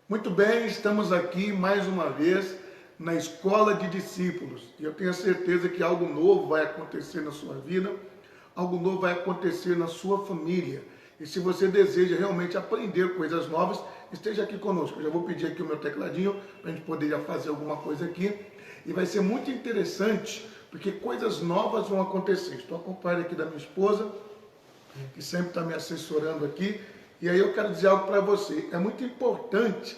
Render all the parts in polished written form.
Muito bem, estamos aqui mais uma vez na Escola de Discípulos. E eu tenho certeza que algo novo vai acontecer na sua vida, algo novo vai acontecer na sua família. E se você deseja realmente aprender coisas novas, esteja aqui conosco. Eu já vou pedir aqui o meu tecladinho para a gente poder já fazer alguma coisa aqui. E vai ser muito interessante, porque coisas novas vão acontecer. Estou acompanhando aqui da minha esposa, que sempre está me assessorando aqui. E aí eu quero dizer algo para você. É muito importante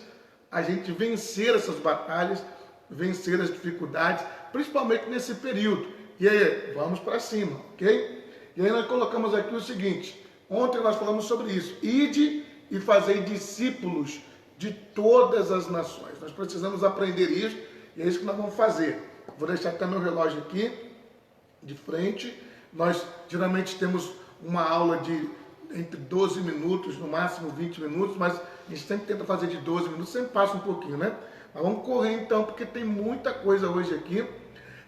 a gente vencer essas batalhas, vencer as dificuldades, principalmente nesse período. E aí, vamos para cima, ok? E aí nós colocamos aqui o seguinte. Ontem nós falamos sobre isso. Ide e fazei discípulos de todas as nações. Nós precisamos aprender isso e é isso que nós vamos fazer. Vou deixar até meu relógio aqui, de frente. Nós geralmente temos uma aula de entre 12 minutos, no máximo 20 minutos, mas a gente sempre tenta fazer de 12 minutos, sempre passa um pouquinho, né? Mas vamos correr então, porque tem muita coisa hoje aqui.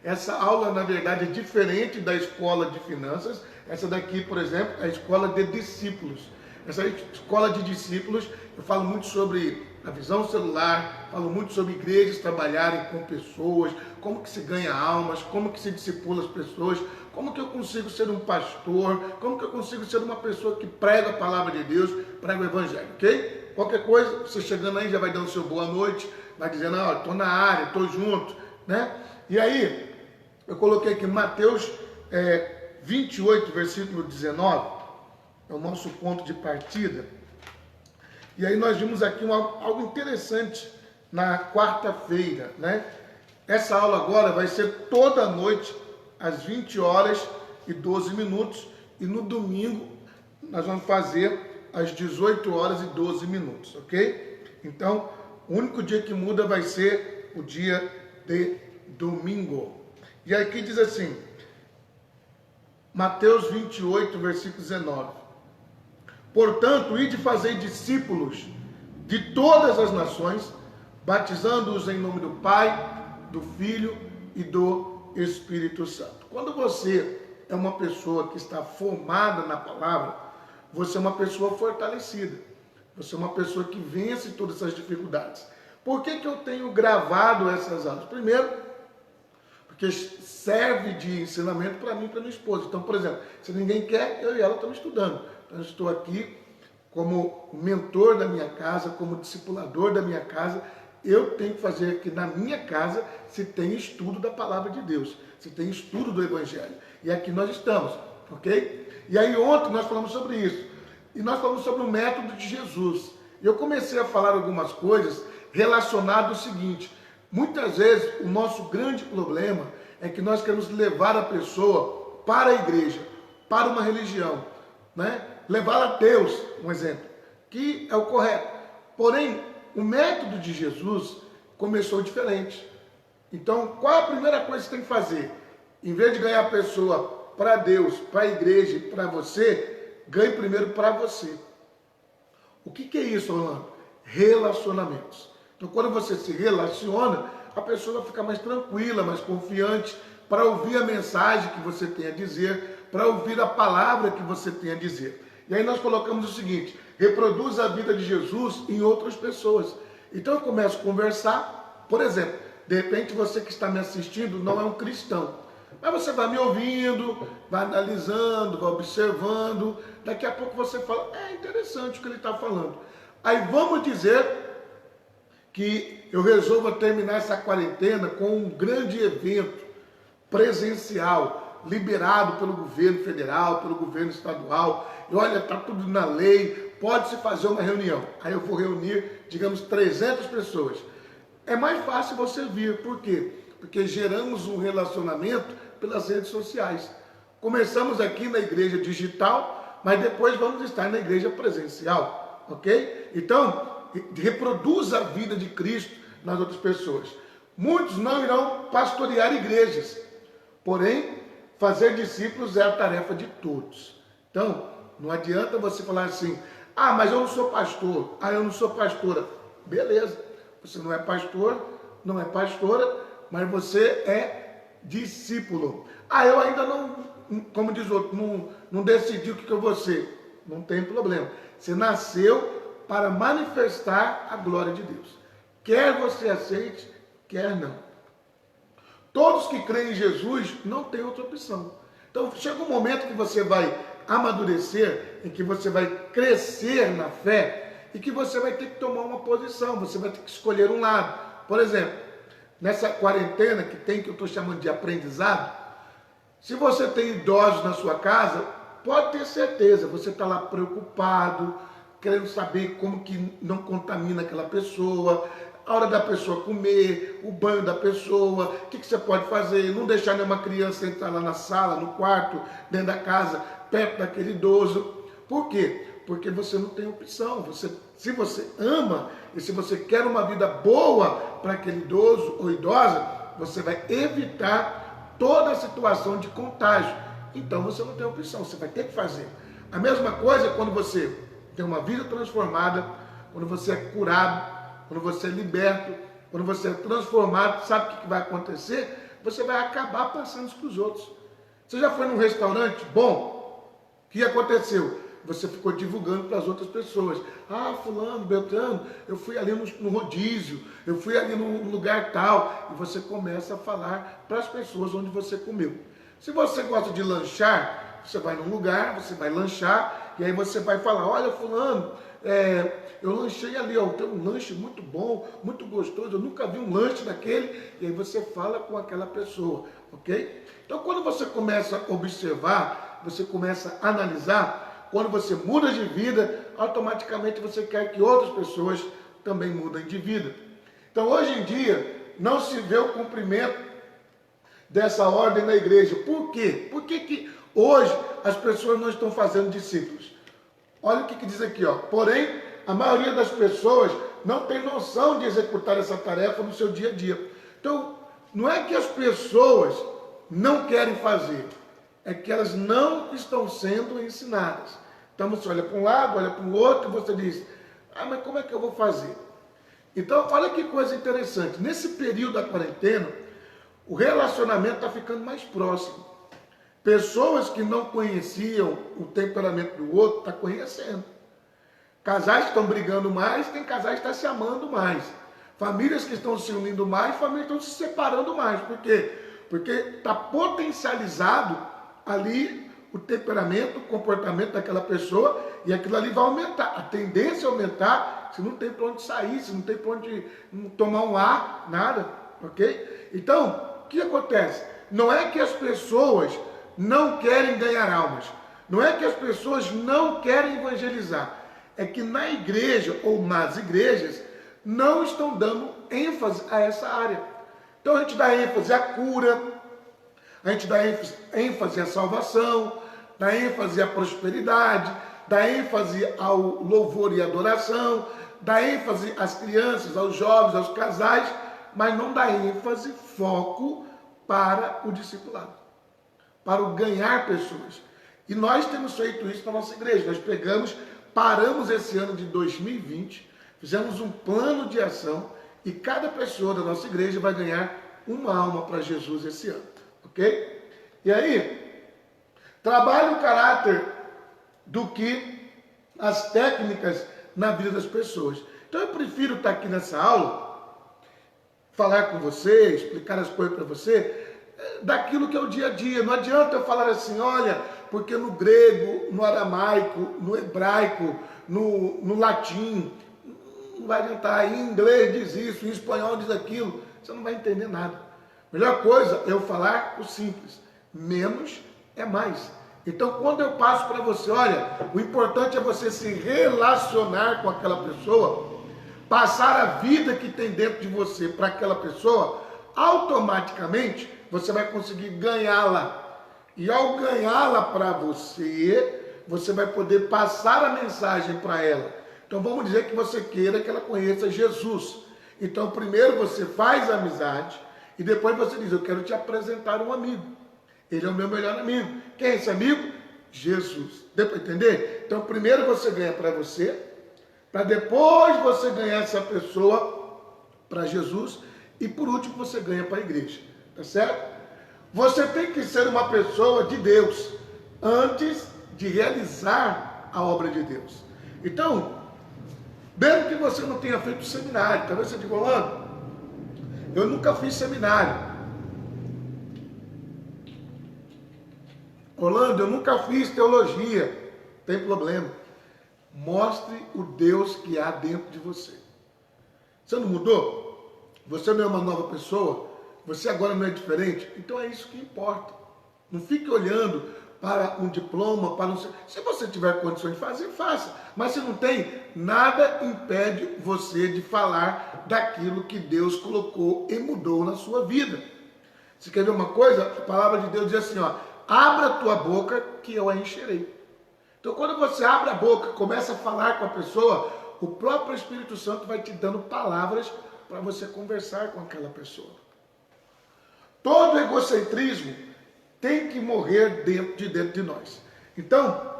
Essa aula, na verdade, é diferente da escola de finanças. Essa daqui, por exemplo, é a escola de discípulos. Essa escola de discípulos, eu falo muito sobre a visão celular, falo muito sobre igrejas trabalharem com pessoas, como que se ganha almas, como que se discipula as pessoas, como que eu consigo ser um pastor, como que eu consigo ser uma pessoa que prega a palavra de Deus, prega o evangelho, ok? Qualquer coisa, você chegando aí já vai dando seu boa noite, vai dizendo, ó, estou na área, estou junto, né? E aí, eu coloquei aqui Mateus 28, versículo 19, é o nosso ponto de partida. E aí nós vimos aqui algo interessante na quarta-feira, né? Essa aula agora vai ser toda noite, às 20 horas e 12 minutos, e no domingo nós vamos fazer às 18 horas e 12 minutos, ok? Então, o único dia que muda vai ser o dia de domingo. E aqui diz assim, Mateus 28, versículo 19. Portanto, ide fazer discípulos de todas as nações, batizando-os em nome do Pai, do Filho e do Espírito Santo. Quando você é uma pessoa que está formada na palavra, você é uma pessoa fortalecida. Você é uma pessoa que vence todas essas dificuldades. Por que eu tenho gravado essas aulas? Primeiro, porque serve de ensinamento para mim e para minha esposa. Então, por exemplo, se ninguém quer, eu e ela estamos estudando. Então, eu estou aqui como mentor da minha casa, como discipulador da minha casa. Eu tenho que fazer que na minha casa se tem estudo da palavra de Deus, se tem estudo do Evangelho. E aqui nós estamos, ok? E aí ontem nós falamos sobre isso. E nós falamos sobre o método de Jesus. E eu comecei a falar algumas coisas relacionadas ao seguinte. Muitas vezes o nosso grande problema é que nós queremos levar a pessoa para a igreja, para uma religião, né? Levar a Deus, um exemplo, que é o correto. Porém, o método de Jesus começou diferente. Então, qual a primeira coisa que você tem que fazer? Em vez de ganhar a pessoa para Deus, para a igreja e para você, ganhe primeiro para você. O que é isso, Orlando? Relacionamentos. Então, quando você se relaciona, a pessoa vai ficar mais tranquila, mais confiante, para ouvir a mensagem que você tem a dizer, para ouvir a palavra que você tem a dizer. E aí nós colocamos o seguinte, reproduz a vida de Jesus em outras pessoas. Então eu começo a conversar, por exemplo, de repente você que está me assistindo não é um cristão, mas você vai me ouvindo, vai analisando, vai observando, daqui a pouco você fala, é interessante o que ele está falando. Aí vamos dizer que eu resolvo terminar essa quarentena com um grande evento presencial, liberado pelo governo federal, pelo governo estadual, e olha, está tudo na lei, pode-se fazer uma reunião. Aí eu vou reunir, digamos, 300 pessoas. É mais fácil você vir, por quê? Porque geramos um relacionamento pelas redes sociais. Começamos aqui na igreja digital, mas depois vamos estar na igreja presencial, ok? Então, reproduz a vida de Cristo nas outras pessoas. Muitos não irão pastorear igrejas, porém, fazer discípulos é a tarefa de todos. Então, não adianta você falar assim, ah, mas eu não sou pastor, ah, eu não sou pastora. Beleza, você não é pastor, não é pastora, mas você é discípulo. Ah, eu ainda não, como diz o outro, não decidi o que eu vou ser. Não tem problema. Você nasceu para manifestar a glória de Deus. Quer você aceite, quer não. Todos que creem em Jesus não têm outra opção. Então chega um momento que você vai amadurecer, em que você vai crescer na fé e que você vai ter que tomar uma posição, você vai ter que escolher um lado. Por exemplo, nessa quarentena que eu estou chamando de aprendizado, se você tem idosos na sua casa, pode ter certeza, você está lá preocupado, querendo saber como que não contamina aquela pessoa, a hora da pessoa comer, o banho da pessoa, o que você pode fazer, não deixar nenhuma criança entrar lá na sala, no quarto, dentro da casa, perto daquele idoso. Por quê? Porque você não tem opção. Se você ama e se você quer uma vida boa para aquele idoso ou idosa, você vai evitar toda a situação de contágio. Então você não tem opção, você vai ter que fazer. A mesma coisa quando você tem uma vida transformada, quando você é curado, quando você é liberto, quando você é transformado, sabe o que vai acontecer? Você vai acabar passando isso para os outros. Você já foi num restaurante bom? O que aconteceu? Você ficou divulgando para as outras pessoas. Ah, fulano, Beltrano, eu fui ali no rodízio, eu fui ali no lugar tal. E você começa a falar para as pessoas onde você comeu. Se você gosta de lanchar, você vai num lugar, você vai lanchar, e aí você vai falar, olha fulano, eu lanchei ali, ó, tem um lanche muito bom, muito gostoso, eu nunca vi um lanche daquele, e aí você fala com aquela pessoa, ok? Então quando você começa a observar, você começa a analisar, quando você muda de vida, automaticamente você quer que outras pessoas também mudem de vida. Então hoje em dia, não se vê o cumprimento dessa ordem na igreja. Por quê? Por que hoje as pessoas não estão fazendo discípulos? Olha o que diz aqui, ó. Porém, a maioria das pessoas não tem noção de executar essa tarefa no seu dia a dia. Então, não é que as pessoas não querem fazer, é que elas não estão sendo ensinadas. Então você olha para um lado, olha para o outro, e você diz, mas como é que eu vou fazer? Então, olha que coisa interessante. Nesse período da quarentena, o relacionamento está ficando mais próximo. Pessoas que não conheciam o temperamento do outro, estão conhecendo. Casais que estão brigando mais, tem casais que estão se amando mais. Famílias que estão se unindo mais, famílias que estão se separando mais. Por quê? Porque está potencializado ali o temperamento, o comportamento daquela pessoa, e aquilo ali vai aumentar. A tendência é aumentar se não tem para onde sair, se não tem para onde tomar um ar, nada. Ok? Então, o que acontece? Não é que as pessoas não querem ganhar almas. Não é que as pessoas não querem evangelizar. É que na igreja ou nas igrejas não estão dando ênfase a essa área. Então a gente dá ênfase à cura, a gente dá ênfase à salvação, dá ênfase à prosperidade, dá ênfase ao louvor e adoração, dá ênfase às crianças, aos jovens, aos casais, mas não dá ênfase, foco para o discipulado, para o ganhar pessoas. E nós temos feito isso na nossa igreja. Nós paramos esse ano de 2020, fizemos um plano de ação e cada pessoa da nossa igreja vai ganhar uma alma para Jesus esse ano, ok? E aí, trabalhe o caráter do que as técnicas na vida das pessoas. Então eu prefiro estar aqui nessa aula, falar com você, explicar as coisas para você, daquilo que é o dia a dia. Não adianta eu falar assim, olha, porque no grego, no aramaico, no hebraico, no latim, não vai adiantar. Em inglês diz isso, em espanhol diz aquilo, você não vai entender nada. A melhor coisa é eu falar o simples, menos é mais. Então quando eu passo para você, olha, o importante é você se relacionar com aquela pessoa, passar a vida que tem dentro de você para aquela pessoa, automaticamente você vai conseguir ganhá-la. E ao ganhá-la para você, você vai poder passar a mensagem para ela. Então vamos dizer que você queira que ela conheça Jesus. Então primeiro você faz a amizade e depois você diz, eu quero te apresentar um amigo. Ele é o meu melhor amigo. Quem é esse amigo? Jesus. Deu para entender? Então primeiro você ganha para você, para depois você ganhar essa pessoa para Jesus e por último você ganha para a igreja. Tá certo? Você tem que ser uma pessoa de Deus antes de realizar a obra de Deus. Então, Mesmo que você não tenha feito seminário, talvez você diga, Orlando, eu nunca fiz seminário. Orlando, eu nunca fiz teologia. Tem problema. Mostre o Deus que há dentro de você. Você não mudou? Você não é uma nova pessoa? Você agora não é diferente? Então é isso que importa. Não fique olhando para um diploma, para um... Se você tiver condições de fazer, faça. Mas se não tem, nada impede você de falar daquilo que Deus colocou e mudou na sua vida. Você quer ver uma coisa? A palavra de Deus diz assim, ó, abra a tua boca que eu a encherei. Então quando você abre a boca, começa a falar com a pessoa, o próprio Espírito Santo vai te dando palavras para você conversar com aquela pessoa. Todo egocentrismo tem que morrer dentro de nós. Então,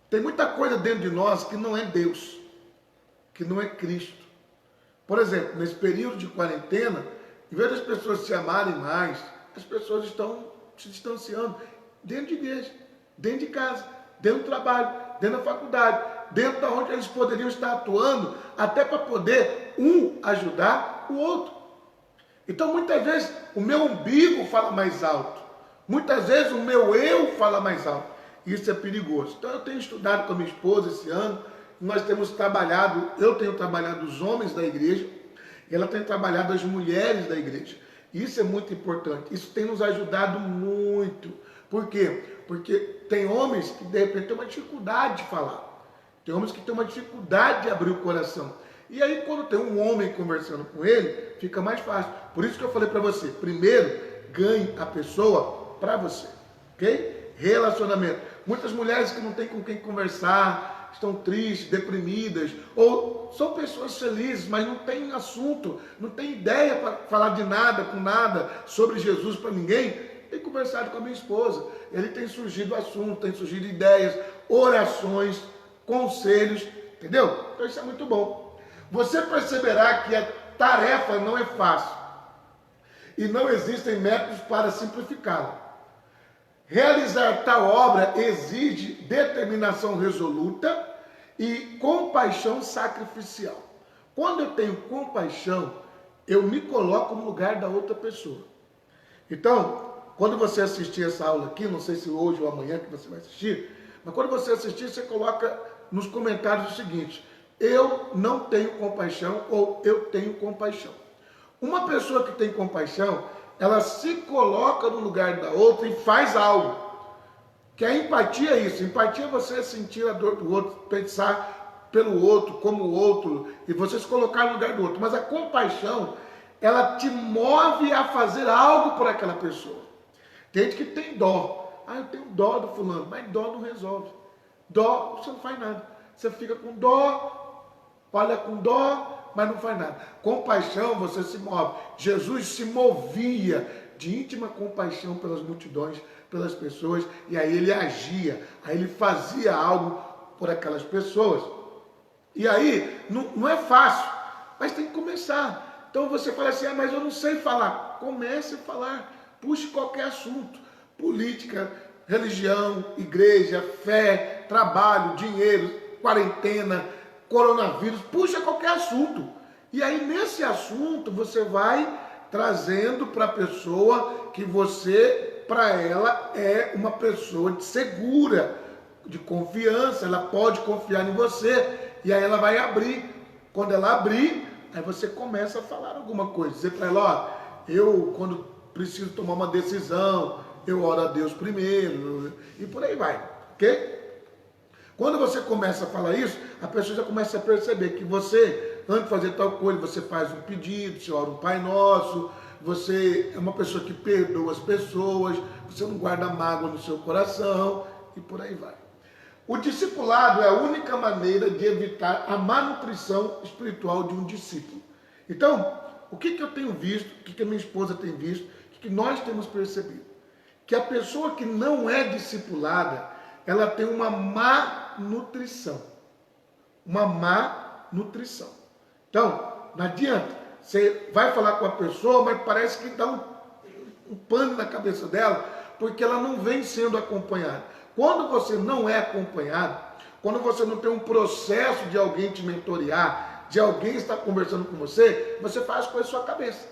tem muita coisa dentro de nós que não é Deus, que não é Cristo. Por exemplo, nesse período de quarentena, em vez das pessoas se amarem mais, as pessoas estão se distanciando dentro de igreja, dentro de casa, dentro do trabalho, dentro da faculdade, dentro da onde eles poderiam estar atuando, até para poder um ajudar o outro. Então, muitas vezes, o meu umbigo fala mais alto. Muitas vezes, o meu eu fala mais alto. Isso é perigoso. Então, eu tenho estudado com a minha esposa esse ano. Nós temos trabalhado, eu tenho trabalhado os homens da igreja, e ela tem trabalhado as mulheres da igreja. Isso é muito importante. Isso tem nos ajudado muito. Por quê? Porque tem homens que, de repente, têm uma dificuldade de falar. Tem homens que têm uma dificuldade de abrir o coração. E aí, quando tem um homem conversando com ele, fica mais fácil. Por isso que eu falei para você, primeiro, ganhe a pessoa para você. Ok? Relacionamento. Muitas mulheres que não têm com quem conversar, estão tristes, deprimidas, ou são pessoas felizes, mas não tem assunto, não tem ideia para falar de nada, com nada, sobre Jesus para ninguém. Tenho conversado com a minha esposa. Ele tem surgido assunto, tem surgido ideias, orações, conselhos, entendeu? Então isso é muito bom. Você perceberá que a tarefa não é fácil e não existem métodos para simplificá-la. Realizar tal obra exige determinação resoluta e compaixão sacrificial. Quando eu tenho compaixão, eu me coloco no lugar da outra pessoa. Então, quando você assistir essa aula aqui, não sei se hoje ou amanhã que você vai assistir, mas quando você assistir, você coloca nos comentários o seguinte: eu não tenho compaixão ou eu tenho compaixão. Uma pessoa que tem compaixão, ela se coloca no lugar da outra e faz algo. Que a empatia é isso. Empatia é você sentir a dor do outro, pensar pelo outro, como o outro, e você se colocar no lugar do outro. Mas a compaixão, ela te move a fazer algo por aquela pessoa. Tem gente que tem dó. Ah, eu tenho dó do fulano, mas dó não resolve. Dó, você não faz nada. Você fica com dó, olha com dó, mas não faz nada. Compaixão, você se move. Jesus se movia de íntima compaixão pelas multidões, pelas pessoas, e aí ele agia, aí ele fazia algo por aquelas pessoas. E aí, não é fácil, mas tem que começar. Então você fala assim, mas eu não sei falar. Comece a falar, puxe qualquer assunto, política, religião, igreja, fé, trabalho, dinheiro, quarentena, coronavírus, puxa qualquer assunto. E aí nesse assunto você vai trazendo para a pessoa que você, para ela, é uma pessoa segura, de confiança, ela pode confiar em você, e aí ela vai abrir. Quando ela abrir, aí você começa a falar alguma coisa, dizer para ela, ó, eu quando preciso tomar uma decisão, eu oro a Deus primeiro, e por aí vai, ok? Quando você começa a falar isso, a pessoa já começa a perceber que você, antes de fazer tal coisa, você faz um pedido, você ora um Pai Nosso, você é uma pessoa que perdoa as pessoas, você não guarda mágoa no seu coração, e por aí vai. O discipulado é a única maneira de evitar a malnutrição espiritual de um discípulo. Então, o que eu tenho visto, o que a minha esposa tem visto, o que nós temos percebido? Que a pessoa que não é discipulada, ela tem uma má nutrição. Uma má nutrição. Então, não adianta. Você vai falar com a pessoa, mas parece que dá um pano na cabeça dela, porque ela não vem sendo acompanhada. Quando você não é acompanhado, quando você não tem um processo de alguém te mentorear, de alguém estar conversando com você, você faz as coisas na sua cabeça.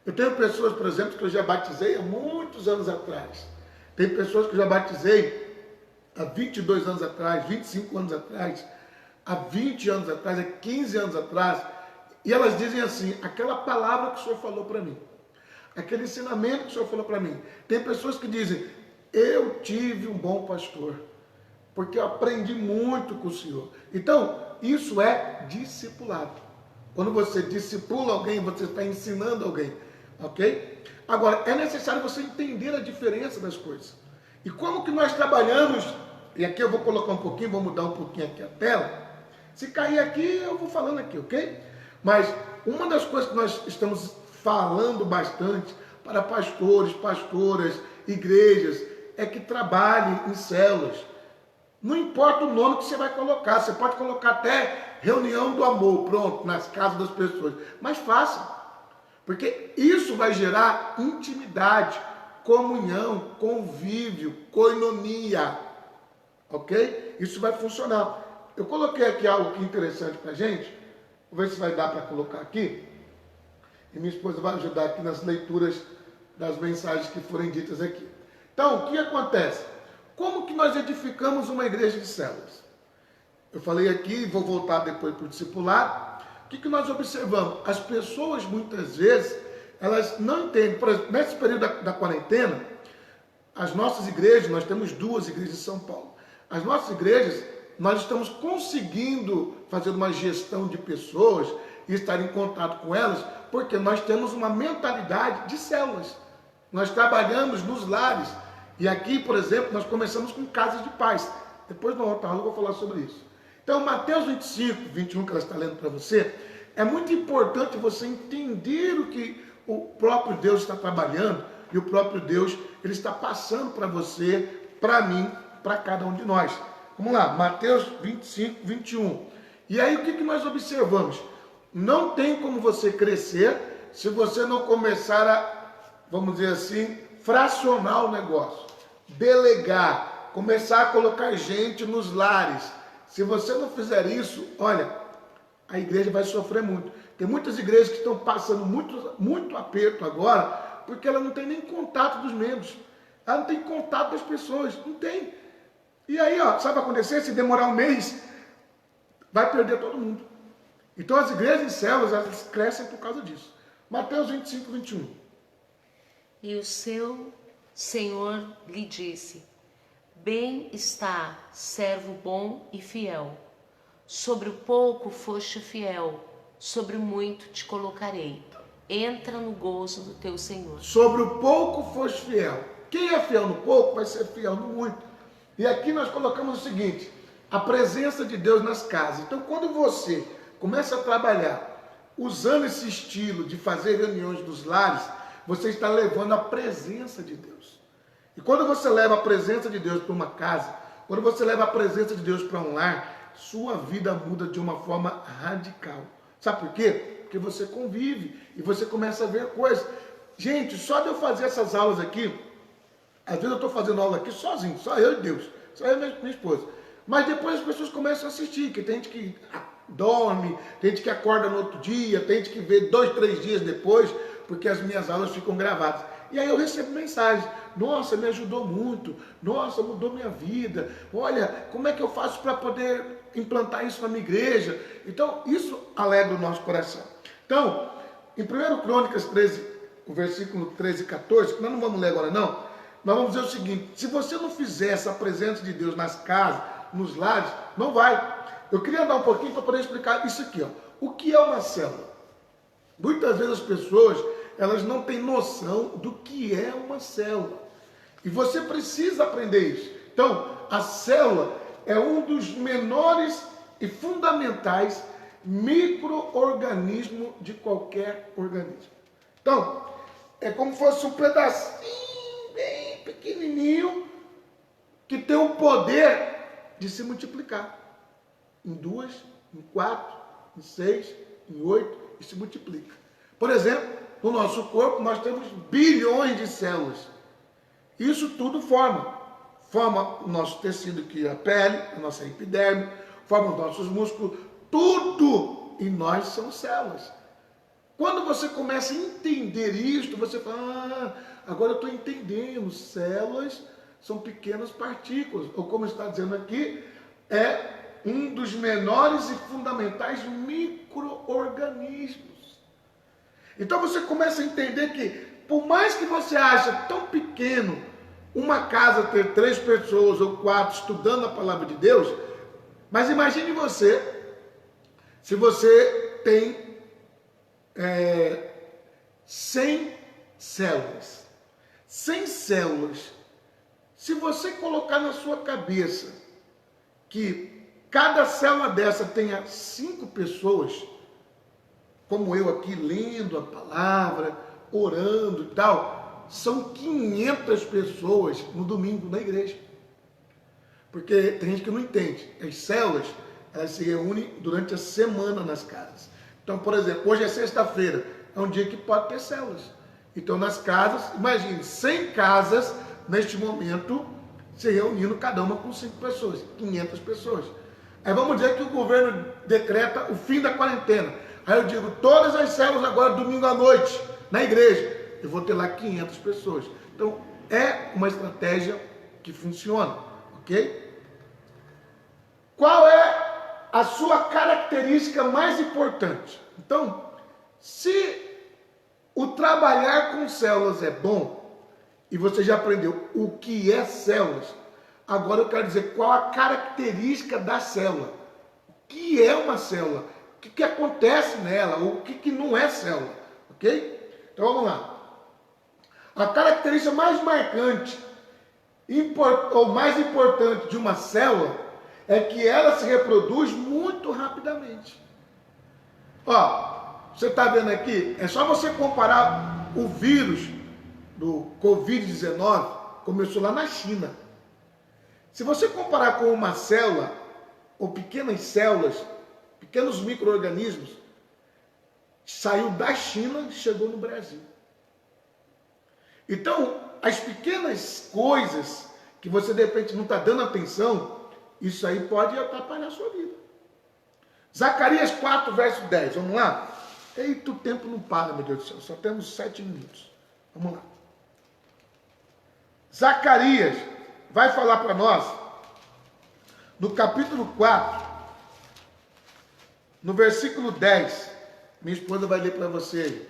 Eu tenho pessoas, por exemplo, que eu já batizei há muitos anos atrás. Tem pessoas que eu já batizei há 22 anos atrás, 25 anos atrás, há 20 anos atrás, há 15 anos atrás. E elas dizem assim, aquela palavra que o Senhor falou para mim, aquele ensinamento que o Senhor falou para mim. Tem pessoas que dizem, eu tive um bom pastor, porque eu aprendi muito com o Senhor. Então, isso é discipulado. Quando você discipula alguém, você está ensinando alguém, ok? Agora, é necessário você entender a diferença das coisas. E como que nós trabalhamos, e aqui eu vou colocar um pouquinho, vou mudar um pouquinho aqui a tela. Se cair aqui, eu vou falando aqui, ok? Mas uma das coisas que nós estamos falando bastante para pastores, pastoras, igrejas, é que trabalhe em células. Não importa o nome que você vai colocar, você pode colocar até reunião do amor, pronto, nas casas das pessoas. Mas faça, porque isso vai gerar intimidade, comunhão, convívio, koinonia, ok? Isso vai funcionar. Eu coloquei aqui algo que é interessante para a gente, vou ver se vai dar para colocar aqui, e minha esposa vai ajudar aqui nas leituras das mensagens que forem ditas aqui. Então, o que acontece? Como que nós edificamos uma igreja de células? Eu falei aqui, vou voltar depois para o discipulado. O que nós observamos? As pessoas, muitas vezes, elas não entendem. Por exemplo, nesse período da quarentena, as nossas igrejas, nós temos 2 igrejas em São Paulo. As nossas igrejas, nós estamos conseguindo fazer uma gestão de pessoas e estar em contato com elas, porque nós temos uma mentalidade de células. Nós trabalhamos nos lares. E aqui, por exemplo, nós começamos com casas de paz. Depois, na outra aula, eu vou falar sobre isso. Então, Mateus 25, 21, que ela está lendo para você, é muito importante você entender o que o próprio Deus está trabalhando e o próprio Deus ele está passando para você, para mim, para cada um de nós. Vamos lá, Mateus 25, 21. E aí, o que nós observamos? Não tem como você crescer se você não começar a, vamos dizer assim, fracionar o negócio. Delegar, começar a colocar gente nos lares. Se você não fizer isso, olha, a igreja vai sofrer muito. Tem muitas igrejas que estão passando muito aperto agora, porque ela não tem nem contato dos membros. Ela não tem contato das pessoas, não tem. E aí, ó, sabe o que vai acontecer? Se demorar um mês, vai perder todo mundo. Então as igrejas em células, elas crescem por causa disso. Mateus 25, 21. E o seu Senhor lhe disse, bem está, servo bom e fiel. Sobre o pouco foste fiel, sobre o muito te colocarei. Entra no gozo do teu Senhor. Sobre o pouco foste fiel. Quem é fiel no pouco vai ser fiel no muito. E aqui nós colocamos o seguinte, a presença de Deus nas casas. Então quando você começa a trabalhar usando esse estilo de fazer reuniões dos lares, você está levando a presença de Deus. E quando você leva a presença de Deus para uma casa, quando você leva a presença de Deus para um lar, sua vida muda de uma forma radical. Sabe por quê? Porque você convive e você começa a ver coisas. Gente, só de eu fazer essas aulas aqui, às vezes eu estou fazendo aula aqui sozinho, só eu e Deus, só eu e minha esposa. Mas depois as pessoas começam a assistir, que tem gente que dorme, tem gente que acorda no outro dia, tem gente que vê 2, 3 dias depois, porque as minhas aulas ficam gravadas. E aí eu recebo mensagens, nossa, me ajudou muito, nossa, mudou minha vida, olha, como é que eu faço para poder implantar isso na minha igreja? Então, isso alegra o nosso coração. Então, em 1 Crônicas 13, o versículo 13 e 14, que nós não vamos ler agora não, nós vamos dizer o seguinte, se você não fizer essa presença de Deus nas casas, nos lares, não vai. Eu queria dar um pouquinho para poder explicar isso aqui, ó. O que é uma célula? Muitas vezes as pessoas, elas não têm noção do que é uma célula. E você precisa aprender isso. Então, a célula é um dos menores e fundamentais micro-organismos de qualquer organismo. Então, é como se fosse um pedacinho bem pequenininho que tem o poder de se multiplicar. Em 2, em 4, em 6, em 8 e se multiplica. Por exemplo, no nosso corpo nós temos bilhões de células. Isso tudo forma forma o nosso tecido, que é a pele, a nossa epiderme, forma os nossos músculos, tudo em nós são células. Quando você começa a entender isto, você fala, agora eu estou entendendo, células são pequenas partículas, ou como está dizendo aqui, é um dos menores e fundamentais micro-organismos. Então você começa a entender que, por mais que você ache tão pequeno uma casa ter 3 pessoas ou 4 estudando a palavra de Deus, mas imagine você, se você tem 100 células. 100 células. Se você colocar na sua cabeça que cada célula dessa tenha 5 pessoas, como eu aqui lendo a palavra, orando e tal, são 500 pessoas no domingo na igreja. Porque tem gente que não entende. As células, elas se reúnem durante a semana nas casas. Então, por exemplo, hoje é sexta-feira, é um dia que pode ter células. Então, nas casas, imagine, 100 casas, neste momento, se reunindo, cada uma com 5 pessoas, 500 pessoas. Aí vamos dizer que o governo decreta o fim da quarentena. Aí eu digo, todas as células agora, domingo à noite, na igreja. Eu vou ter lá 500 pessoas. Então, é uma estratégia que funciona, ok? Qual é a sua característica mais importante? Então, se o trabalhar com células é bom, e você já aprendeu o que é células, agora eu quero dizer qual a característica da célula. O que é uma célula? O que acontece nela? O que não é célula? Ok? Então vamos lá. A característica mais marcante ou mais importante de uma célula é que ela se reproduz muito rapidamente. Ó, você está vendo aqui? É só você comparar o vírus do Covid-19, começou lá na China. Se você comparar com uma célula, ou pequenas células, pequenos micro-organismos, saiu da China e chegou no Brasil. Então, as pequenas coisas que você de repente não está dando atenção, isso aí pode atrapalhar a sua vida. Zacarias 4, verso 10, vamos lá? Eita, o tempo não para, meu Deus do céu, só temos 7 minutos. Vamos lá. Zacarias vai falar para nós, no capítulo 4, no versículo 10, minha esposa vai ler para você.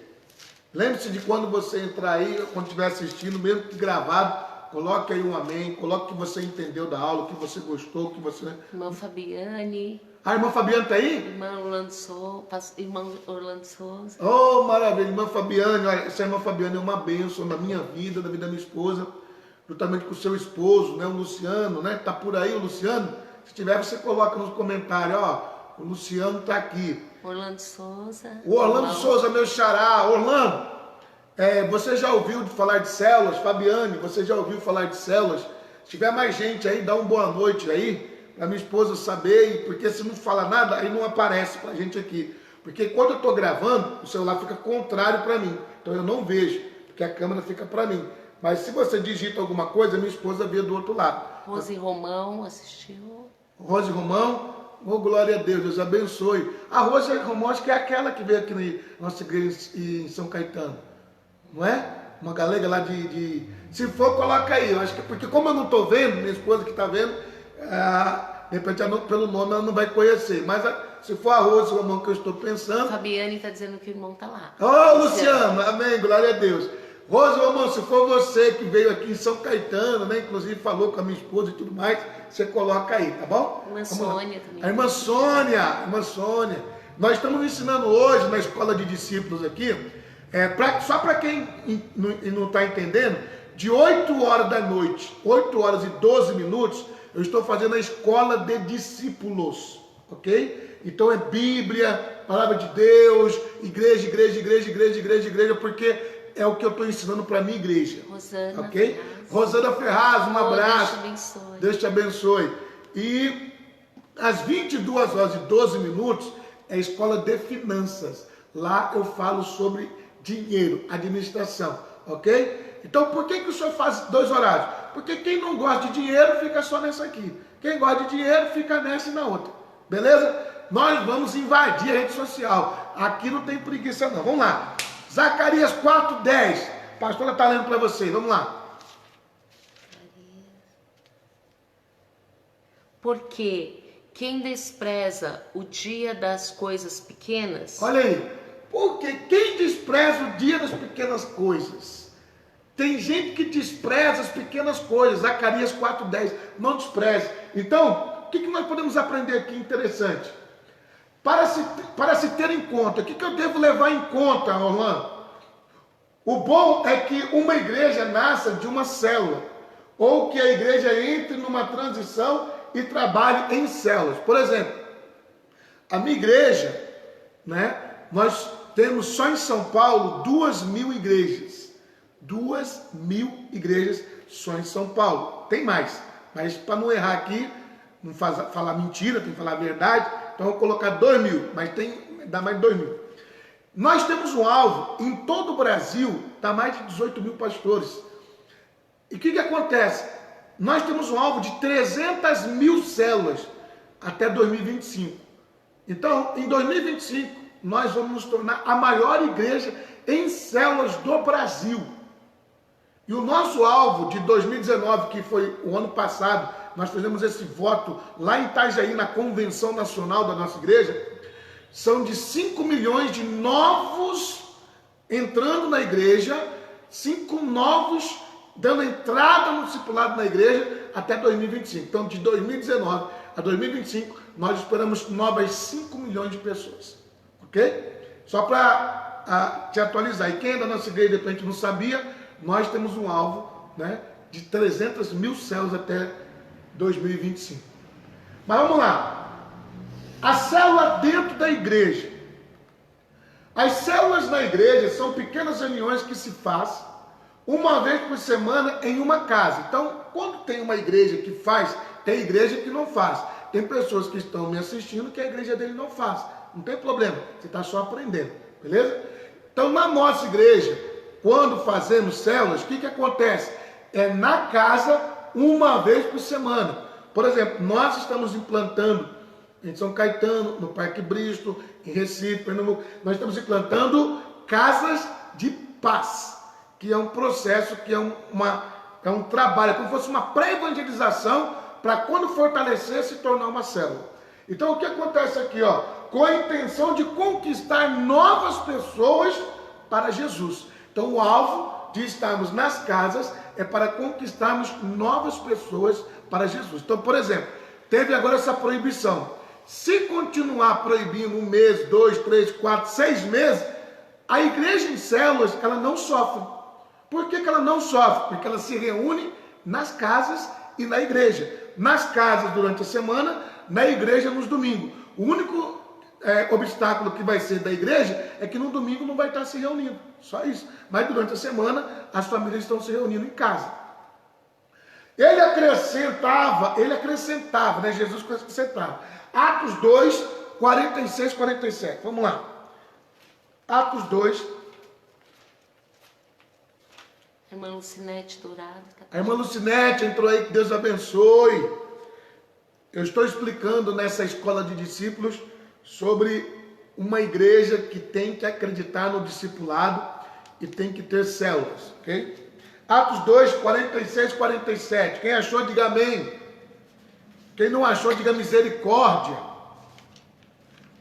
Lembre-se de quando você entrar aí, quando estiver assistindo, mesmo que gravado, coloque aí um amém, coloque o que você entendeu da aula, o que você gostou, o que você... Irmã Fabiane. A irmã Fabiane está aí? Irmã Orlando Souza. Oh, maravilha, irmã Fabiane. Olha, essa irmã Fabiane é uma bênção na minha vida, na vida da minha esposa, juntamente com o seu esposo, né, o Luciano, né? Está por aí o Luciano? Se tiver, você coloca nos comentários, ó, o Luciano está aqui. Orlando Souza. O Orlando Souza, meu xará. Orlando, você já ouviu falar de células? Fabiane, você já ouviu falar de células? Se tiver mais gente aí, dá uma boa noite aí, para minha esposa saber, porque se não fala nada, aí não aparece para a gente aqui. Porque quando eu estou gravando, o celular fica contrário para mim, então eu não vejo, porque a câmera fica para mim. Mas se você digita alguma coisa, minha esposa vê do outro lado. Rose Romão assistiu. Rose Romão, oh, glória a Deus, Deus abençoe. A Rose Romão, acho que é aquela que veio aqui na nossa igreja em São Caetano, não é? Uma galega lá se for, coloca aí. Eu acho que, porque como eu não estou vendo, minha esposa que está vendo, de repente pelo nome ela não vai conhecer. Mas se for a Rose Romão que eu estou pensando... Fabiane está dizendo que o irmão está lá. Oh, Luciano, amém, glória a Deus. Rose Romão, se for você que veio aqui em São Caetano, né? Inclusive falou com a minha esposa e tudo mais, você coloca aí, tá bom? Irmã Sônia também. A irmã Sônia. Nós estamos ensinando hoje na escola de discípulos aqui, só para quem não está entendendo, de 8 horas da noite, 8 horas e 12 minutos, eu estou fazendo a escola de discípulos, ok? Então é Bíblia, Palavra de Deus, igreja, porque é o que eu estou ensinando para a minha igreja. Rosana, ok? Ferraz. Rosana Ferraz, um abraço. Deus te abençoe. Deus te abençoe. E às 22 horas e 12 minutos é a escola de finanças. Lá eu falo sobre dinheiro, administração, ok? Então por que o senhor faz 2 horários? Porque quem não gosta de dinheiro fica só nessa aqui. Quem gosta de dinheiro fica nessa e na outra. Beleza? Nós vamos invadir a rede social. Aqui não tem preguiça não. Vamos lá. Zacarias 4:10. A pastora está lendo para vocês. Vamos lá. Porque quem despreza o dia das coisas pequenas... Olha aí. Porque quem despreza o dia das pequenas coisas? Tem gente que despreza as pequenas coisas. Zacarias 4:10. Não despreze. Então, o que nós podemos aprender aqui interessante? Para se ter em conta, o que eu devo levar em conta, Orlando? O bom é que uma igreja nasça de uma célula, ou que a igreja entre numa transição e trabalhe em células. Por exemplo, a minha igreja, né, nós temos só em São Paulo 2.000 igrejas. 2.000 igrejas só em São Paulo. Tem mais, mas para não errar aqui, não falar mentira, tem que falar a verdade, então eu vou colocar 2.000, mas dá mais de 2.000. Nós temos um alvo, em todo o Brasil, dá mais de 18.000 pastores. E o que acontece? Nós temos um alvo de 300.000 células até 2025. Então, em 2025, nós vamos nos tornar a maior igreja em células do Brasil. E o nosso alvo de 2019, que foi o ano passado, nós fizemos esse voto lá em Itajaí, na convenção nacional da nossa igreja, são de 5 milhões de novos entrando na igreja, 5 novos dando entrada no discipulado na igreja até 2025. Então, de 2019 a 2025, nós esperamos novas 5 milhões de pessoas. Ok? Só para te atualizar. E quem é da nossa igreja, de repente, não sabia, nós temos um alvo, né, de 300.000 células até 2025. Mas vamos lá. A célula dentro da igreja. As células na igreja são pequenas reuniões que se faz uma vez por semana em uma casa. Então, quando tem uma igreja que faz, tem igreja que não faz. Tem pessoas que estão me assistindo que a igreja dele não faz. Não tem problema, você está só aprendendo, beleza? Então, na nossa igreja, quando fazemos células, o que acontece? É na casa, uma vez por semana. Por exemplo, nós estamos implantando em São Caetano, no Parque Bristo, em Recife, Pernambuco, nós estamos implantando casas de paz, que é um processo, que é um trabalho, como se fosse uma pré-evangelização, para quando fortalecer, se tornar uma célula. Então, o que acontece aqui, ó? Com a intenção de conquistar novas pessoas para Jesus. Então, o alvo de estarmos nas casas é para conquistarmos novas pessoas para Jesus. Então, por exemplo, teve agora essa proibição. Se continuar proibindo 1 mês, 2, 3, 4, 6 meses, a igreja em células, ela não sofre. Por que ela não sofre? Porque ela se reúne nas casas e na igreja. Nas casas durante a semana, na igreja nos domingos. O único obstáculo que vai ser da igreja é que no domingo não vai estar se reunindo. Só isso. Mas durante a semana, as famílias estão se reunindo em casa. Ele acrescentava, né? Jesus acrescentava. Atos 2, 46, 47. Vamos lá. Atos 2. Irmã Lucinete Dourado. A irmã Lucinete entrou aí, que Deus abençoe. Eu estou explicando nessa escola de discípulos sobre uma igreja que tem que acreditar no discipulado e tem que ter células, ok? Atos 2, 46, 47. Quem achou, diga amém. Quem não achou, diga misericórdia.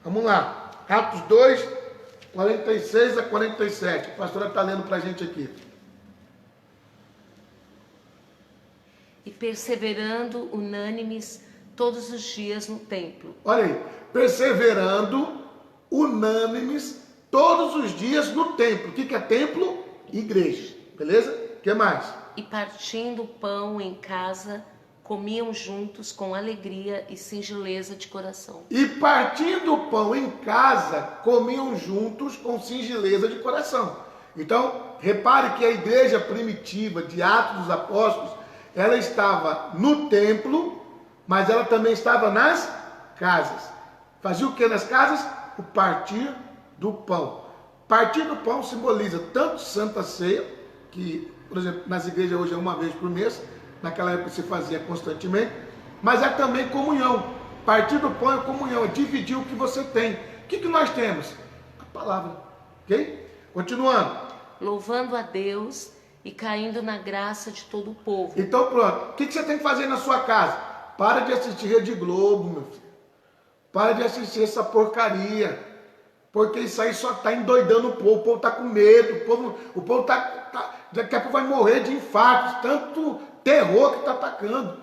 Vamos lá. Atos 2, 46 a 47. A pastora está lendo para a gente aqui. E perseverando unânimes todos os dias no templo. Olha aí. Perseverando unânimes todos os dias no templo. O que é templo? Igreja. Beleza? O que mais? E partindo o pão em casa, comiam juntos com alegria e singeleza de coração. E partindo o pão em casa, comiam juntos com singeleza de coração. Então, repare que a igreja primitiva de Atos dos Apóstolos, ela estava no templo, mas ela também estava nas casas. Fazia o que nas casas? O partir do pão. Partir do pão simboliza tanto Santa Ceia, que, por exemplo, nas igrejas hoje é uma vez por mês, naquela época se fazia constantemente, mas é também comunhão. Partir do pão é comunhão, é dividir o que você tem. O que nós temos? A palavra, ok? Continuando. Louvando a Deus e caindo na graça de todo o povo. Então pronto, o que você tem que fazer na sua casa? Para de assistir Rede Globo, meu filho. Para de assistir essa porcaria. Porque isso aí só está endoidando o povo está com medo, o povo daqui a pouco vai morrer de infarto, tanto terror que está atacando.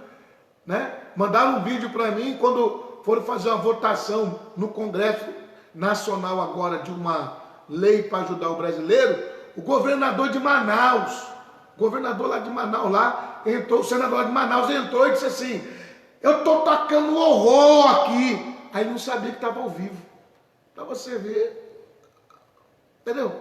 Né? Mandaram um vídeo para mim quando foram fazer uma votação no Congresso Nacional agora de uma lei para ajudar o brasileiro, o governador de Manaus, o governador lá de Manaus, o senador lá de Manaus entrou e disse assim, eu estou tacando horror aqui. Aí não sabia que estava ao vivo. Para você ver, entendeu?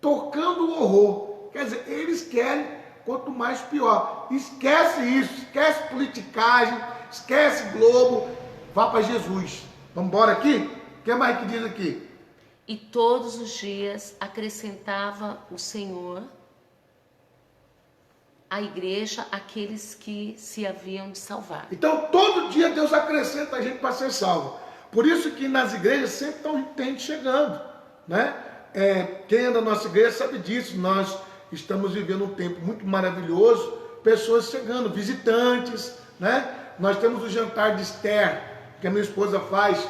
Tocando horror. Quer dizer, eles querem, quanto mais pior. Esquece isso, esquece politicagem, esquece Globo, vá para Jesus. Vamos embora aqui? O que mais que diz aqui? E todos os dias acrescentava o Senhor à igreja aqueles que se haviam de salvar. Então, todo dia Deus acrescenta a gente para ser salvo. Por isso que nas igrejas sempre tem gente chegando, né? Quem anda na nossa igreja sabe disso. Nós estamos vivendo um tempo muito maravilhoso, pessoas chegando, visitantes, né? Nós temos o jantar de Esther, que a minha esposa faz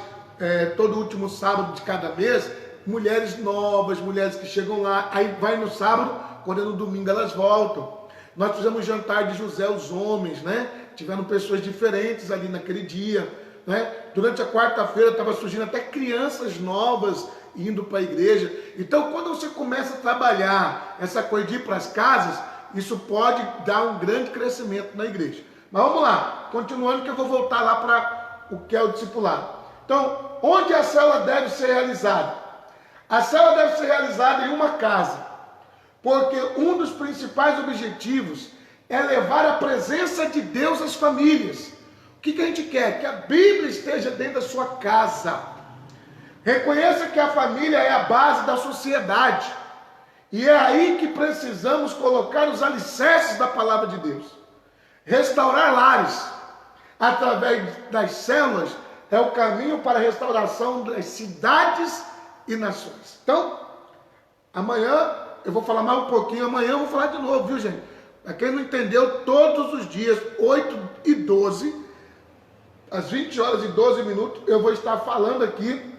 todo último sábado de cada mês. Mulheres novas, mulheres que chegam lá, aí vai no sábado, quando é no domingo elas voltam. Nós fizemos jantar de José, os homens, né? Tiveram pessoas diferentes ali naquele dia, né? Durante a quarta-feira estava surgindo até crianças novas indo para a igreja. Então, quando você começa a trabalhar essa coisa de ir para as casas, isso pode dar um grande crescimento na igreja. Mas vamos lá, continuando que eu vou voltar lá para o que é o discipulado. Então, onde a célula deve ser realizada? A célula deve ser realizada em uma casa. Porque um dos principais objetivos é levar a presença de Deus às famílias. O que a gente quer? Que a Bíblia esteja dentro da sua casa. Reconheça que a família é a base da sociedade. E é aí que precisamos colocar os alicerces da palavra de Deus. Restaurar lares através das células é o caminho para a restauração das cidades e nações. Então, amanhã eu vou falar mais um pouquinho, amanhã eu vou falar de novo, viu, gente? Para quem não entendeu, todos os dias, 8h12, às 20h12, eu vou estar falando aqui,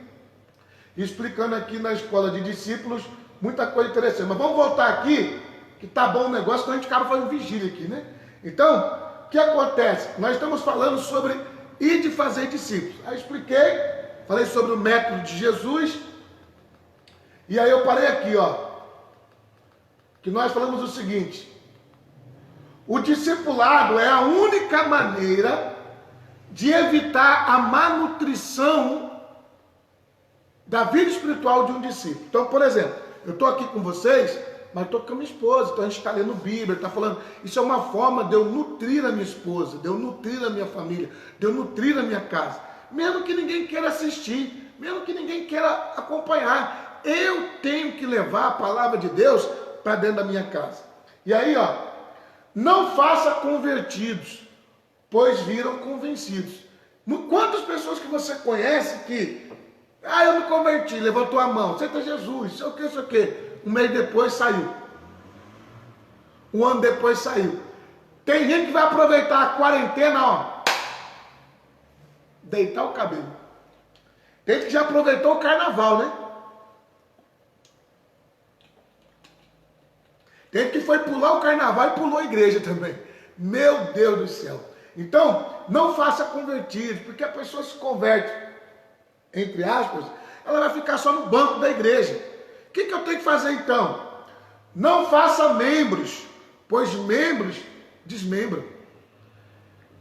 explicando aqui na escola de discípulos, muita coisa interessante. Mas vamos voltar aqui, que tá bom o negócio, senão a gente acaba fazendo vigília aqui, né? Então, o que acontece? Nós estamos falando sobre ir de fazer discípulos. Aí expliquei, falei sobre o método de Jesus, e aí eu parei aqui, ó. Que nós falamos o seguinte: o discipulado é a única maneira de evitar a malnutrição da vida espiritual de um discípulo. Então, por exemplo, eu estou aqui com vocês, mas estou com a minha esposa, então a gente está lendo Bíblia, está falando, isso é uma forma de eu nutrir a minha esposa, de eu nutrir a minha família, de eu nutrir a minha casa, mesmo que ninguém queira assistir, mesmo que ninguém queira acompanhar, eu tenho que levar a palavra de Deus para dentro da minha casa. E aí, ó, não faça convertidos, pois viram convencidos. Quantas pessoas que você conhece que, eu me converti, levantou a mão, aceita Jesus, sei o que, um mês depois saiu, um ano depois saiu. Tem gente que vai aproveitar a quarentena, ó, deitar o cabelo. Tem gente que já aproveitou o carnaval, né? Tem gente que foi pular o carnaval e pulou a igreja também. Meu Deus do céu. Então, não faça convertidos, porque a pessoa se converte, entre aspas, ela vai ficar só no banco da igreja. O que eu tenho que fazer então? Não faça membros, pois membros desmembram.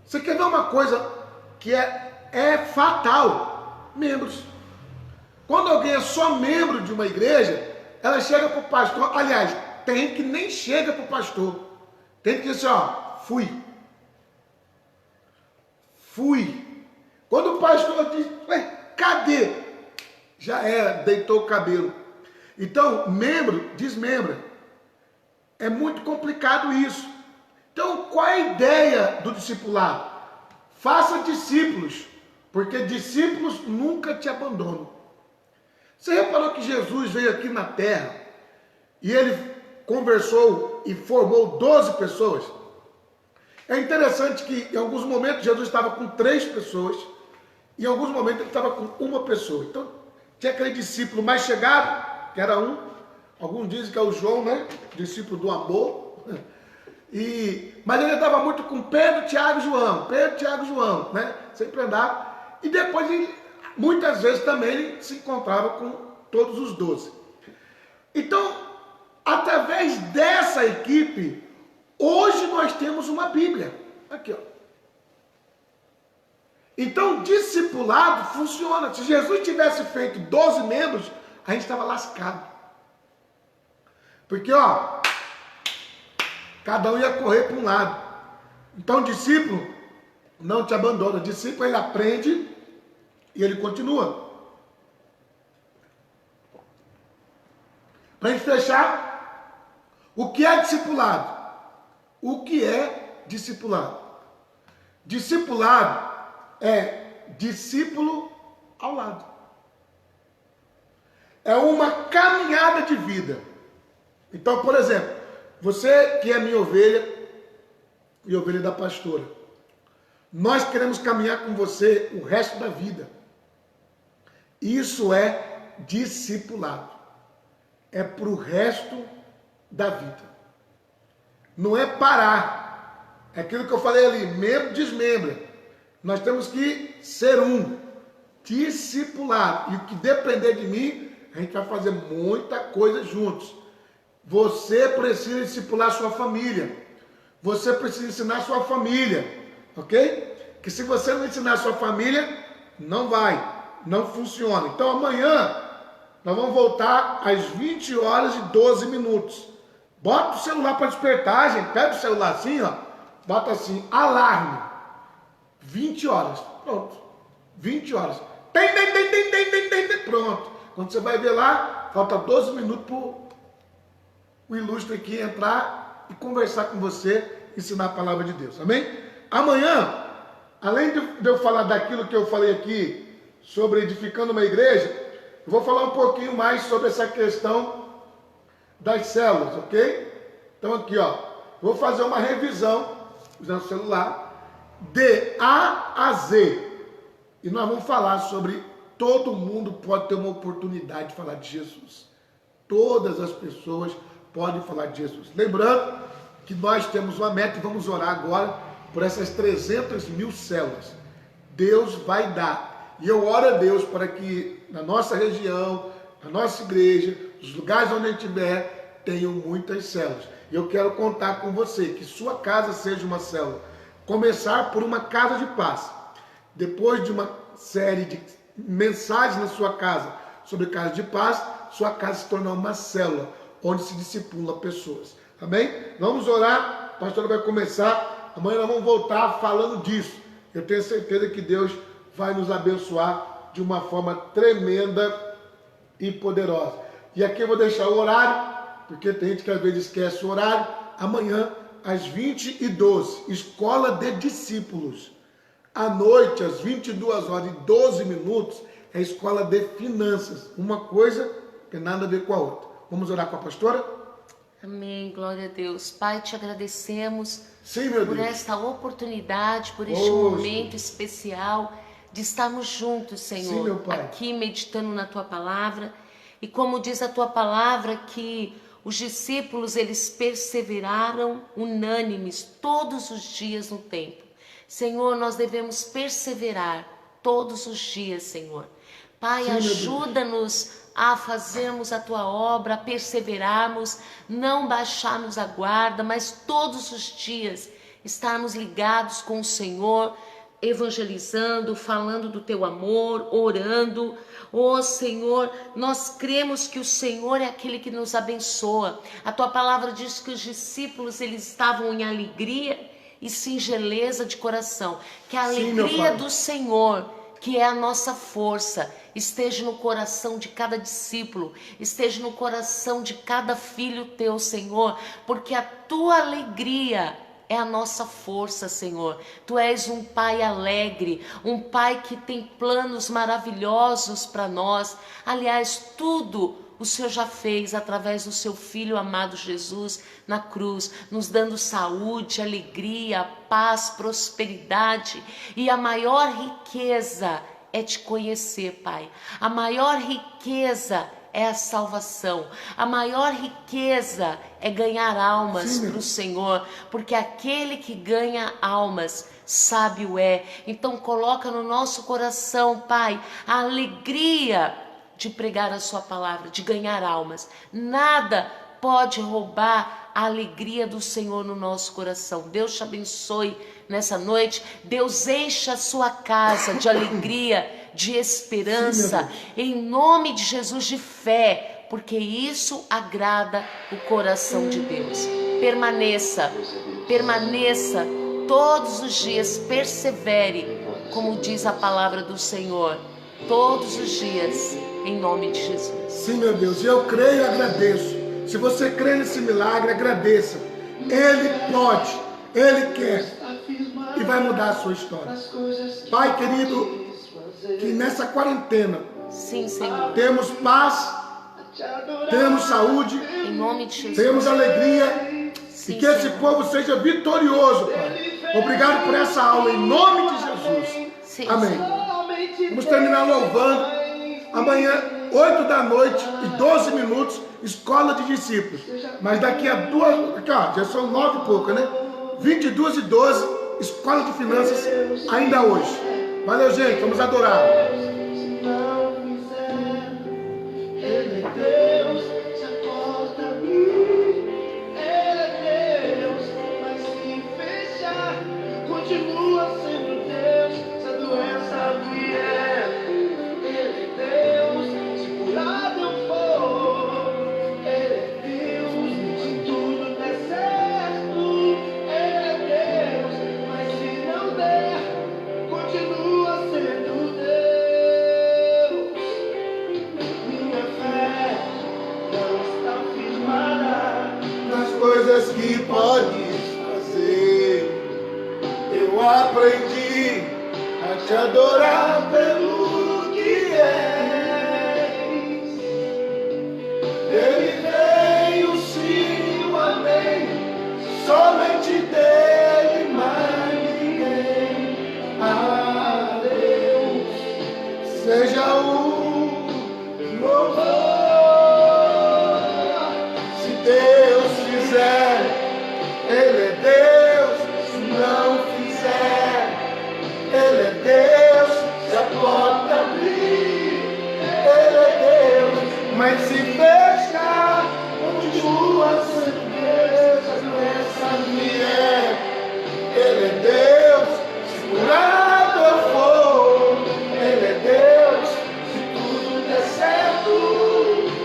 Você quer ver uma coisa que é fatal? Membros. Quando alguém é só membro de uma igreja, ela chega para o pastor, aliás, tem gente que nem chega para o pastor. Tem gente que diz assim, ó, fui. Quando o pastor diz, cadê? Já era, deitou o cabelo. Então, membro desmembra. É muito complicado isso. Então, qual é a ideia do discipulado? Faça discípulos, porque discípulos nunca te abandonam. Você reparou que Jesus veio aqui na terra e ele conversou e formou 12 pessoas? É interessante que em alguns momentos Jesus estava com 3 pessoas, e em alguns momentos ele estava com uma pessoa. Então, tinha aquele discípulo mais chegado, que era um. Alguns dizem que é o João, né? Discípulo do amor. Mas ele andava muito com Pedro, Tiago e João. Pedro, Tiago e João, né? Sempre andava. E depois, muitas vezes também, ele se encontrava com todos os 12. Então, através dessa equipe, hoje nós temos uma Bíblia. Aqui, ó. Então, discipulado funciona. Se Jesus tivesse feito 12 membros, a gente estava lascado. Porque, ó, cada um ia correr para um lado. Então, discípulo não te abandona. Discípulo, ele aprende e ele continua. Para a gente fechar, o que é discipulado? O que é discipulado? Discipulado é discípulo ao lado. É uma caminhada de vida. Então, por exemplo, você que é minha ovelha e ovelha da pastora, nós queremos caminhar com você o resto da vida. Isso é discipulado. É para o resto da vida. Não é parar. É aquilo que eu falei ali, membro desmembra. Nós temos que ser um discipulado. E o que depender de mim, a gente vai fazer muita coisa juntos. Você precisa discipular sua família. Você precisa ensinar sua família. Ok? Que se você não ensinar sua família, não vai. Não funciona. Então amanhã nós vamos voltar às 20 horas e 12 minutos. Bota o celular para despertar, gente. Pega o celular assim, ó. Bota assim, alarme. 20 horas. Pronto. 20 horas. Tem. Pronto. Quando você vai ver lá, falta 12 minutos para o ilustre aqui entrar e conversar com você, ensinar a palavra de Deus. Amém? Amanhã, além de eu falar daquilo que eu falei aqui sobre edificando uma igreja, eu vou falar um pouquinho mais sobre essa questão das células, ok? Então aqui, ó, vou fazer uma revisão usando o celular de A a Z. E nós vamos falar sobre todo mundo pode ter uma oportunidade de falar de Jesus. Todas as pessoas podem falar de Jesus. Lembrando que nós temos uma meta e vamos orar agora por essas 300 mil células. Deus vai dar. E eu oro a Deus para que na nossa região, na nossa igreja, nos lugares onde a gente estiver, tenham muitas células. E eu quero contar com você que sua casa seja uma célula. Começar por uma casa de paz. Depois de uma série de mensagens na sua casa sobre casa de paz, sua casa se tornar uma célula onde se discipula pessoas. Amém? Vamos orar. A pastora vai começar. Amanhã nós vamos voltar falando disso. Eu tenho certeza que Deus vai nos abençoar de uma forma tremenda e poderosa. E aqui eu vou deixar o horário, porque tem gente que às vezes esquece o horário. Amanhã, às 20h12, Escola de Discípulos. À noite, às 22h12, é Escola de Finanças. Uma coisa tem nada a ver com a outra. Vamos orar com a pastora? Amém, glória a Deus. Pai, te agradecemos Por esta oportunidade, por este momento especial de estarmos juntos, Senhor, aqui meditando na Tua Palavra. E como diz a Tua Palavra, que os discípulos, eles perseveraram unânimes todos os dias no templo. Senhor, nós devemos perseverar todos os dias, Senhor. Pai, ajuda-nos a fazermos a Tua obra, a perseverarmos, não baixarmos a guarda, mas todos os dias estarmos ligados com o Senhor, evangelizando, falando do Teu amor, orando. Oh Senhor, nós cremos que o Senhor é aquele que nos abençoa. A Tua palavra diz que os discípulos, eles estavam em alegria e singeleza de coração. Que a alegria do Senhor, que é a nossa força, esteja no coração de cada discípulo, esteja no coração de cada filho Teu, Senhor, porque a Tua alegria é a nossa força, Senhor. Tu és um Pai alegre, um Pai que tem planos maravilhosos para nós. Aliás, tudo o Senhor já fez através do seu Filho amado Jesus na cruz, nos dando saúde, alegria, paz, prosperidade. E a maior riqueza é te conhecer, Pai. A maior riqueza é a salvação. A maior riqueza é ganhar almas para o Senhor, porque aquele que ganha almas sábio é. Então coloca no nosso coração, Pai, a alegria de pregar a sua palavra, de ganhar almas. Nada pode roubar a alegria do Senhor no nosso coração. Deus te abençoe nessa noite. Deus encha a sua casa de alegria, de esperança, em nome de Jesus, de fé, porque isso agrada o coração de Deus. Permaneça todos os dias, persevere, como diz a palavra do Senhor, todos os dias, em nome de Jesus. Sim, meu Deus, eu creio e agradeço. Se você crê nesse milagre, agradeça. Ele pode, Ele quer e vai mudar a sua história. Pai querido, que nessa quarentena, sim, Senhor, temos paz, temos saúde, em nome de Jesus, temos alegria, sim, e que esse Senhor. povo seja vitorioso, Pai. Obrigado por essa aula, em nome de Jesus. Sim, Amém. Senhor. Vamos terminar louvando. Amanhã, 8 da noite e 12 minutos, escola de discípulos. Mas daqui a aqui, ó, já são 9 e pouco, né? 22 e 12, escola de finanças, ainda hoje. Valeu, gente, vamos adorar. Se não fizer, Ele é Deus, se a porta abrir, Ele é Deus, mas se fechar, continua sendo Deus, se a doença vier, Ele é Deus, se curado eu for, Ele é Deus, se tudo der certo, Ele é Deus, mas se não der, continua sendo Deus. Minha fé não está firmada Nas coisas que podes fazer, eu aprendi a te adorar pelo que és. Ele veio, sim, o amém, somente dele, mais ninguém. A Deus seja o louvor. Se Deus fizer, Ele é Deus. Se não fizer, Ele é Deus. Se a porta abrir, Ele é Deus. Mas se fechar, continua sendo Deus. A doença vier, Ele é Deus. Se curado eu for, Ele é Deus. Se tudo der certo,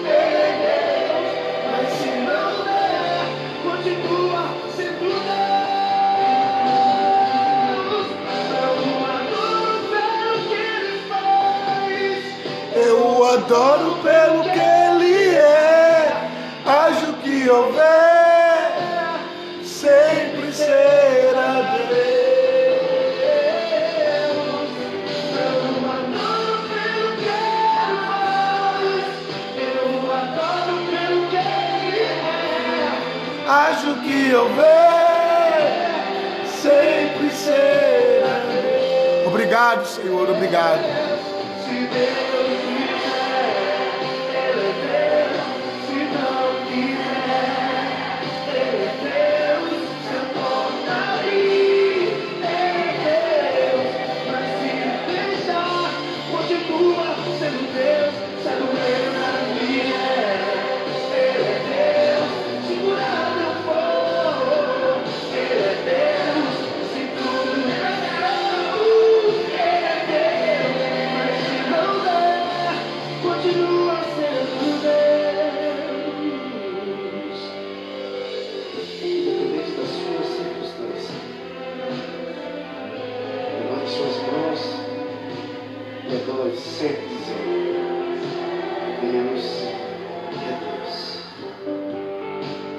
Ele é Deus. mas se não der, continua sendo Deus. Eu adoro pelo que Ele faz, Eu o adoro pelo que Ele é. Haja o que houver, sempre será Deus. eu adoro pelo que Ele faz, eu adoro pelo que Ele é. Haja o que houver, sempre será Deus. Obrigado, Senhor, obrigado. Se Deus quiser, Ele é Deus. Se não quiser, Ele é Deus. Se a porta abrir, Ele é Deus. Mas se fechar, continua sendo Deus. Se a doença vier, Ele é Deus. Se curado eu for, Ele é Deus. Se tudo der certo, Ele é Deus. Mas se não der, continua sendo Deus. Independente da sua circunstância, levante suas mãos e adore sempre.